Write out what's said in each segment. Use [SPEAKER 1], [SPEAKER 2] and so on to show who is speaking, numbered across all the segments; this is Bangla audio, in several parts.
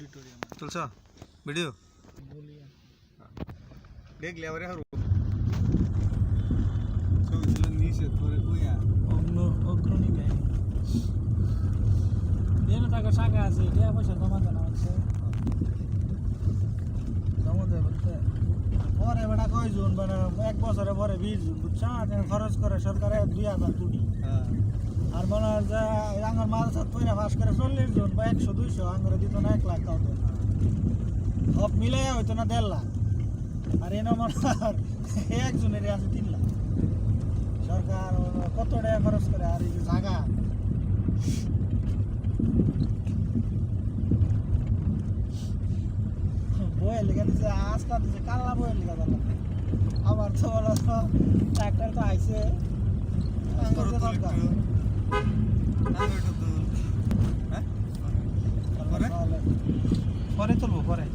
[SPEAKER 1] ऑडिटोरियम
[SPEAKER 2] चलसा वीडियो
[SPEAKER 1] बोलिए
[SPEAKER 2] देख ले अरे हरु
[SPEAKER 1] ছবি তুলে নিচে করে কইয়া অগ্রণী ব্যাংক দেন টাকা শাখা আছে এটা পয়সা জমা দেন আছে জমা দেব বলতে পরে বেটা কয়জন মানে এক বছরে পরে 20 জন বুঝছা খরচ করে সরকারে 2000 কোটি
[SPEAKER 2] হ্যাঁ
[SPEAKER 1] আর মনে হয় যে আঙ্গার মাল সাত পয়সা পাস করে 40 জন বা 100 200 আঙ্গারে দিত না 1 লাখ তাও দেন সব মিলে হইতো না 1.5 লাখ আর এনে মনে হয় একজনের আছে 3 লাখ সরকার কত টাকা খরচ করে আর এই যে জায়গা বইয়ের লেগে দিচ্ছে আজকাল দিচ্ছে কাল্লা বইয়ের লেগে যাবে আবার তো বলো ট্রাক্টর তো আইছে
[SPEAKER 2] পরে তুলবো পরে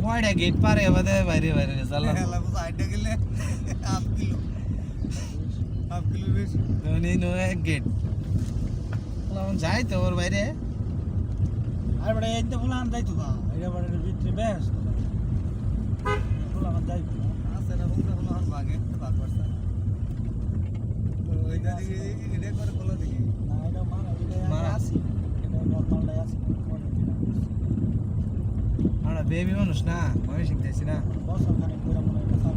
[SPEAKER 2] কয়টা গেট পারে এবারে বাইরে বাইরে চালা
[SPEAKER 1] আইটা গেলে হাফ কিলো বেশি
[SPEAKER 2] নেই নো এক গেট যাই তো ওর বাইরে
[SPEAKER 1] আর বড় এই তো ফুলান যাই তো এটা বড় ভিতরে বেশ ফুলান যাই আছে না ফুলা ফুলান ভাগে ভাগ করছে তো এইটা দিকে এটা করে বলা দেখি না এটা মারা আছে এটা নরমালটাই আছে
[SPEAKER 2] আমরা বেবি মানুষ না আমি শিখতেছি না
[SPEAKER 1] বছর খানিক করে মনে হয় এটা